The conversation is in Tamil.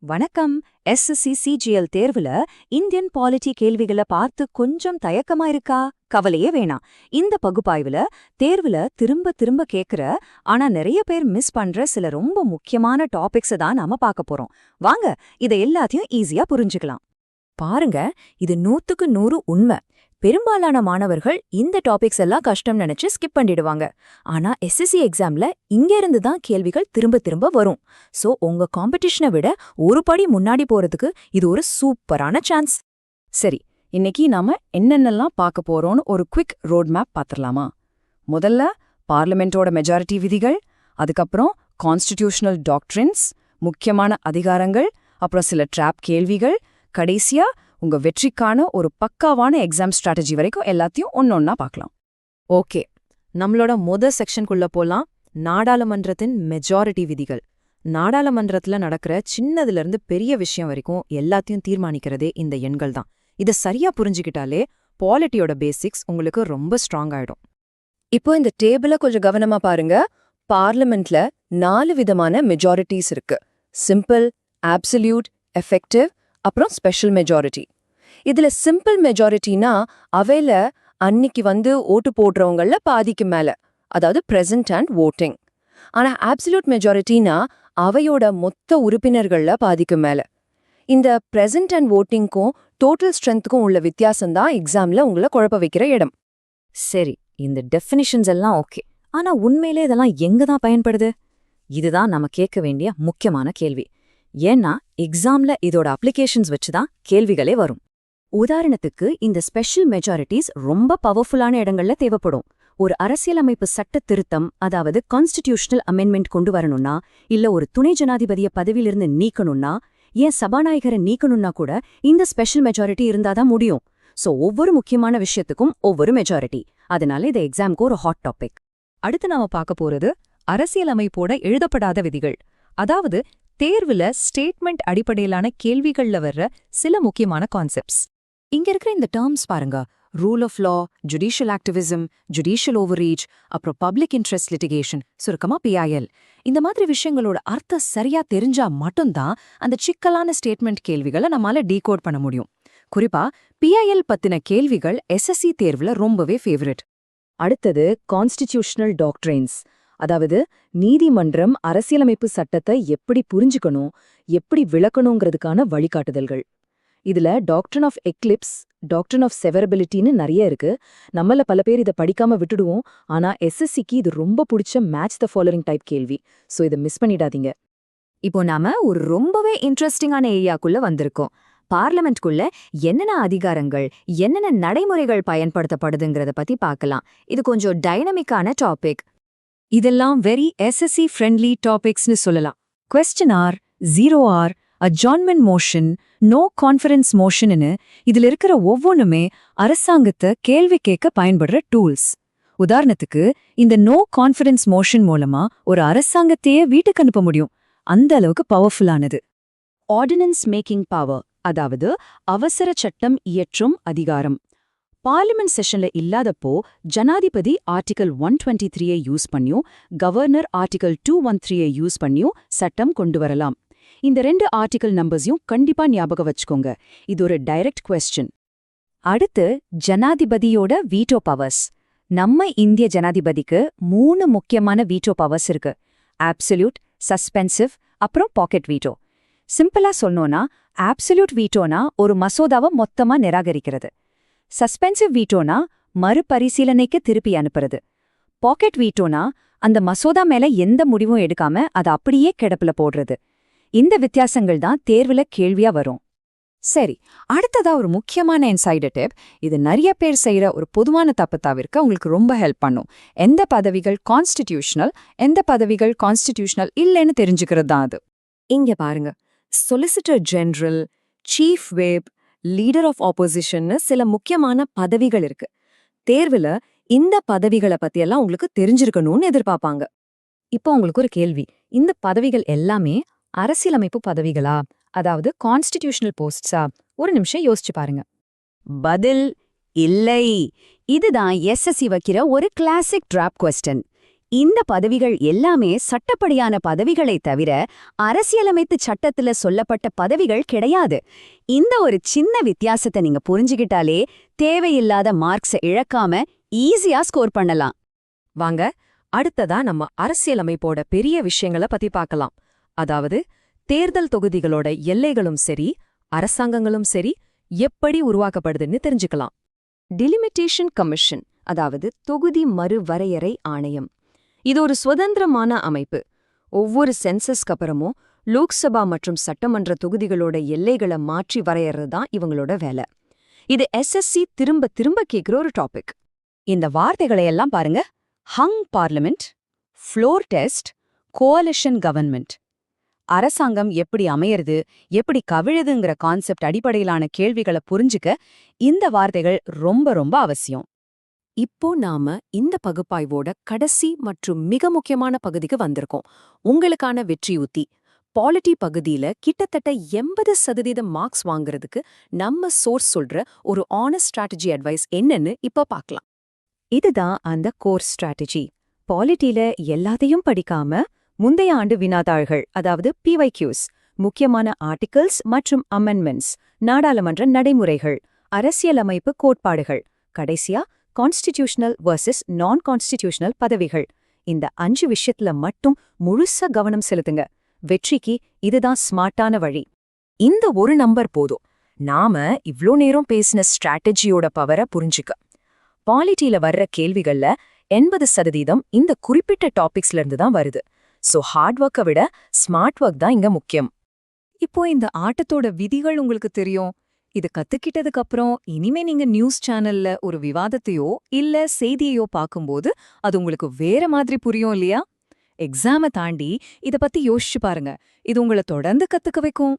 வணக்கம். எஸ்எஸ்சி சிஜிஎல் தேர்வுல இந்தியன் பாலிட்டி கேள்விகளை பார்த்து கொஞ்சம் தயக்கமா இருக்கா? கவலையே வேணாம். இந்த பகுப்பாய்வுல தேர்வுல திரும்ப திரும்ப கேக்குற ஆனா நிறைய பேர் மிஸ் பண்ற சில ரொம்ப முக்கியமான டாபிக்ஸை தான் நாம பார்க்க போறோம். வாங்க, இதை எல்லாத்தையும் ஈஸியா புரிஞ்சுக்கலாம். பாருங்க, இது 100க்கு 100 உண்மை. பெரும்பாலான மாணவர்கள் இந்த டாபிக்ஸ் எல்லாம் கஷ்டம் நினைச்சு ஸ்கிப் பண்ணிடுவாங்க. ஆனா எஸ்எஸ்சி எக்ஸாம்ல இங்க இருந்து தான் கேள்விகள் திரும்ப திரும்ப வரும். சோ உங்க காம்படிஷனை விட ஒரு படி முன்னாடி போறதுக்கு இது ஒரு சூப்பரான சான்ஸ். சரி, இன்னைக்கு நாம என்னென்னலாம் பார்க்க போறோம்னு ஒரு குவிக் ரோட் மேப் பார்த்துடலாமா? முதல்ல பார்லிமெண்டோட மெஜாரிட்டி விதிகள், அதுக்கப்புறம் கான்ஸ்டிடியூஷனல் டாக்ட்ரின்ஸ், முக்கியமான அதிகாரங்கள், அப்புறம் சில ட்ராப் கேள்விகள், கடைசியா உங்க வெற்றிக்கான ஒரு பக்காவான எக்ஸாம் ஸ்ட்ராட்டஜி வரைக்கும் எல்லாத்தையும் ஒன்னொன்னா பார்க்கலாம். ஓகே, நம்மளோட செக்ஷனுக்குள்ள போலாம். நாடாளுமன்றத்தின் மெஜாரிட்டி விதிகள். நாடாளுமன்றத்துல நடக்கிற சின்னதுல இருந்து பெரிய விஷயம் வரைக்கும் எல்லாத்தையும் தீர்மானிக்கிறதே இந்த எண்கள் தான். இதை சரியா புரிஞ்சுக்கிட்டாலே பாலிட்டியோட பேசிக்ஸ் உங்களுக்கு ரொம்ப ஸ்ட்ராங் ஆயிடும். இப்போ இந்த டேபிள கொஞ்சம் கவனமா பாருங்க. பார்லிமெண்ட்ல 4 விதமான மெஜாரிட்டிஸ் இருக்கு. சிம்பிள், ஆப்சல்யூட், எஃபெக்டிவ், அப்புறம் ஸ்பெஷல் மெஜாரிட்டி. இதுல சிம்பிள் மெஜாரிட்டினா அவையில அன்னிக்கு ஓட்டு போடுறவங்கள பாதிக்கு மேல, அதாவது பிரசன்ட் அண்ட் ஓட்டிங். ஆனா ஆப்சல்யூட் மெஜாரிட்டினா அவையோட மொத்த உறுப்பினர்கள்ல பாதிக்கு மேல. இந்த பிரசன்ட் அண்ட் ஓட்டிங்க்கும் டோட்டல் ஸ்ட்ரென்த்துக்கும் உள்ள வித்தியாசம்தான் எக்ஸாம்ல உங்களை குழப்ப வைக்கிற இடம். சரி, இந்த டெஃபினிஷன்ஸ் எல்லாம் ஓகே. ஆனா உண்மையிலே இதெல்லாம் எங்க தான் பயன்படுது? இதுதான் நம்ம கேட்க வேண்டிய முக்கியமான கேள்வி. ஏன்னா எக்ஸாம்ல இதோட அப்ளிகேஷன்ஸ் வச்சுதான் கேள்விகளே வரும். உதாரணத்துக்கு, இந்த ஸ்பெஷல் மெஜாரிட்டிஸ் ரொம்ப பவர்ஃபுல்லான இடங்கள்ல தேவைப்படும். ஒரு அரசியலமைப்பு சட்ட திருத்தம், அதாவது கான்ஸ்டிடியூஷனல் அமெண்ட்மெண்ட் கொண்டு வரணும்னா, இல்ல ஒரு துணை ஜனாதிபதிய பதவியிலிருந்து நீக்கணும்னா, ஏன் சபாநாயகரை நீக்கணும்னா கூட இந்த ஸ்பெஷல் மெஜாரிட்டி இருந்தாதான் முடியும். சோ ஒவ்வொரு முக்கியமான விஷயத்துக்கும் ஒவ்வொரு மெஜாரிட்டி. அதனால இது எக்ஸாம்க்கு ஒரு ஹாட் டாபிக். அடுத்து நாம பார்க்க போறது அரசியலமைப்போட எழுதப்படாத விதிகள். அதாவது தேர்வுல ஸ்டேட்மெண்ட் அடிப்படையிலான கேள்விகள்ல வர்ற சில முக்கியமான கான்செப்ட்ஸ். இங்க இருக்கிற இந்த டேர்ம்ஸ் பாருங்க: rule of law, judicial activism, judicial overreach, அப்புறம் பப்ளிக் இன்ட்ரெஸ்ட் லிட்டிகேஷன், சுருக்கமா PIL. இந்த மாதிரி விஷயங்களோட அர்த்தம் சரியா தெரிஞ்சா மட்டும்தான் அந்த சிக்கலான ஸ்டேட்மெண்ட் கேள்விகளை நம்மால டீகோட் பண்ண முடியும். குறிப்பா PIL பத்தின கேள்விகள் SSC தேர்வுல ரொம்பவே ஃபேவரட். அடுத்தது கான்ஸ்டிடியூஷனல் டாக்ட்ரைன்ஸ், அதாவது நீதிமன்றம் அரசியலமைப்பு சட்டத்தை எப்படி புரிஞ்சுக்கணும், எப்படி விளக்கணுங்கிறதுக்கான வழிகாட்டுதல்கள். இதுல doctrine of eclipse, doctrine of செவரபிலிட்டின்னு நிறைய இருக்கு. நம்மள பல பேர் இதை படிக்காம விட்டுடுவோம். ஆனா SSCக்கு இது ரொம்ப பிடிச்ச மேட்ச் த ஃபாலோவிங் டைப் கேள்வி. சோ இதை மிஸ் பண்ணிடாதீங்க. இப்போ நாம ஒரு ரொம்பவே இன்ட்ரெஸ்டிங்கான ஏரியாக்குள்ள வந்திருக்கோம். பார்லிமெண்ட்குள்ள என்னென்ன அதிகாரங்கள், என்னென்ன நடைமுறைகள் பயன்படுத்தப்படுதுங்கிறத பத்தி பார்க்கலாம். இது கொஞ்சம் டைனமிக்கான டாபிக். இதெல்லாம் வெரி SSC ஃப்ரெண்ட்லி டாபிக்ஸ்னு சொல்லலாம். Question hour, 0R, adjournment motion, no conference மோஷன்னு இதுல இருக்கிற ஒவ்வொன்றுமே அரசாங்கத்தை கேள்வி கேட்க பயன்படுற டூல்ஸ். உதாரணத்துக்கு, இந்த நோ கான்ஃபரன்ஸ் மோஷன் மூலமா ஒரு அரசாங்கத்தையே வீட்டுக்கு அனுப்ப முடியும். அந்த அளவுக்கு பவர்ஃபுல்லானது. ஆர்டினன்ஸ் மேக்கிங் பவர், அதாவது அவசர சட்டம் இயற்றும் அதிகாரம். பார்லிமெண்ட் செஷன்ல இல்லாதப்போ ஜனாதிபதி ஆர்டிகல் 123 யூஸ் பண்ணியும் கவர்னர் ஆர்டிகல் 213 யூஸ் பண்ணியும் சட்டம் கொண்டு வரலாம். இந்த 2 ஆர்டிகல் நம்பர்ஸையும் கண்டிப்பா ஞாபகம் வச்சுக்கோங்க. இது ஒரு டைரக்ட் குவெஸ்டின். அடுத்து ஜனாதிபதியோட வீட்டோ பவர்ஸ். நம்ம இந்திய ஜனாதிபதிக்கு 3 முக்கியமான வீட்டோ பவர்ஸ் இருக்கு: ஆப்சல்யூட், சஸ்பென்சிவ், அப்புறம் பாக்கெட் வீட்டோ. சிம்பிளா சொன்னோனா, ஆப்சல்யூட் வீட்டோனா ஒரு மசோதாவை மொத்தமா நிராகரிக்கிறது. சஸ்பென்சிவ் வீட்டோனா மறுபரிசீலனைக்கு திருப்பி அனுப்புறது. பாக்கெட் வீட்டோனா அந்த மசோதா மேல எந்த முடிவும் எடுக்காம அதை அப்படியே கிடப்புல போடுறது. இந்த வித்தியாசங்கள் தான் தேர்வுல கேள்வியா வரும். சரி, அடுத்ததா ஒரு முக்கியமான இன்சைடர் டிப். இது நிறைய பேர் செய்யற ஒரு பொதுவான தப்பு தவிர்க்க உங்களுக்கு ரொம்ப ஹெல்ப் பண்ணும். எந்த பதவிகள் கான்ஸ்டிடியூஷனல், எந்த பதவிகள் கான்ஸ்டிடியூஷனல் இல்லைன்னு தெரிஞ்சுக்கிறது தான் அது. இங்க பாருங்க, solicitor general, chief whip, leader of ஆப்போசிஷன்னு சில முக்கியமான பதவிகள் இருக்கு. தேர்வுல இந்த பதவிகளை பத்தியெல்லாம் உங்களுக்கு தெரிஞ்சிருக்கணும்னு எதிர்பார்ப்பாங்க. இப்போ உங்களுக்கு ஒரு கேள்வி: இந்த பதவிகள் எல்லாமே அரசியலமைப்பு பதவிகளா, அதாவது கான்ஸ்டிடியூஷனல் போஸ்ட்ஸா? ஒரு நிமிஷம் யோசிச்சு பாருங்க. பதில் இல்லை. இதுதான் SSC வைக்கிற ஒரு கிளாசிக் டிராப் கொஸ்டின். இந்த பதவிகள் எல்லாமே சட்டப்படியான பதவிகளை தவிர அரசியலமைப்பு சட்டத்துல சொல்லப்பட்ட பதவிகள் கிடையாது. இந்த ஒரு சின்ன வித்தியாசத்தை நீங்க புரிஞ்சுகிட்டாலே தேவையில்லாத மார்க்ஸை இழக்காம ஈஸியா ஸ்கோர் பண்ணலாம். வாங்க அடுத்ததா நம்ம அரசியலமைப்போட பெரிய விஷயங்கள பத்தி பார்க்கலாம். அதாவது தேர்தல் தொகுதிகளோட எல்லைகளும் சரி அரசாங்கங்களும் சரி எப்படி உருவாக்கப்படுதுன்னு தெரிஞ்சுக்கலாம். டிலிமிட்டேஷன் கமிஷன், அதாவது தொகுதி மறுவரையறை ஆணையம், இது ஒரு சுதந்திரமான அமைப்பு. ஒவ்வொரு சென்சஸ்க்கு அப்புறமும் லோக்சபா மற்றும் சட்டமன்ற தொகுதிகளோட எல்லைகளை மாற்றி வரையறதுதான் இவங்களோட வேலை. இது எஸ்எஸ்சி திரும்ப திரும்ப கேக்குற ஒரு டாபிக். இந்த வார்த்தைகளையெல்லாம் பாருங்க. ஹங் பார்லிமெண்ட், ஃப்ளோர் டெஸ்ட், கோஅலிஷன் கவர்மெண்ட். அரசாங்கம் எப்படி அமையறது, எப்படி கவிழுதுங்கிற கான்செப்ட் அடிப்படையிலான கேள்விகளை புரிஞ்சுக்க இந்த வார்த்தைகள் ரொம்ப ரொம்ப அவசியம். இப்போ நாம இந்த பகுப்பாய்வோட கடைசி மற்றும் மிக முக்கியமான பகுதிக்கு வந்திருக்கோம். உங்களுக்கான வெற்றி உத்தி. பாலிட்டி பகுதியில கிட்டத்தட்ட 80% மார்க்ஸ் வாங்குறதுக்கு நம்ம சோர்ஸ் சொல்ற ஒரு ஆனஸ்ட் ஸ்ட்ராட்டஜி அட்வைஸ் என்னன்னு இப்ப பார்க்கலாம். இதுதான் அந்த கோர் ஸ்ட்ராட்டஜி. பாலிட்டில எல்லாத்தையும் படிக்காம முந்தைய ஆண்டு வினாத்தாள்கள், அதாவது PYQs, முக்கியமான ஆர்டிகிள்ஸ் மற்றும் அமெண்ட்மெண்ட்ஸ், நாடாளுமன்ற நடைமுறைகள், அரசியலமைப்பு கோட்பாடுகள், கடைசியா கான்ஸ்டிடியூஷனல் வர்சஸ் நான் கான்ஸ்டிடியூஷனல் பதவிகள், இந்த 5 விஷயத்துல மட்டும் முழுசா கவனம் செலுத்துங்க. வெற்றிக்கு இதுதான் ஸ்மார்ட்டான வழி. இந்த ஒரு நம்பர் போதும் நாம இவ்ளோ நேரம் பேசின ஸ்ட்ராட்டஜியோட பவரை புரிஞ்சுக்க. பாலிட்டியில வர்ற கேள்விகள்ல 80% இந்த குறிப்பிட்ட டாபிக்ஸ்ல இருந்து தான் வருது. சோ ஹார்ட் ஒர்க்கை விட ஸ்மார்ட் ஒர்க் தான் இங்க முக்கியம். இப்போ இந்த ஆட்டத்தோட விதிகள் உங்களுக்கு தெரியும். இது கத்துக்கிட்டதுக்கு அப்புறம் இனிமே நீங்க நியூஸ் சேனல்ல ஒரு விவாதத்தையோ இல்ல செய்தியையோ பார்க்கும்போது அது உங்களுக்கு வேற மாதிரி புரியும் இல்லையா? எக்ஸாமை தாண்டி இத பத்தி யோசிச்சு பாருங்க. இது உங்களை தொடர்ந்து கத்துக்க வைக்கும்.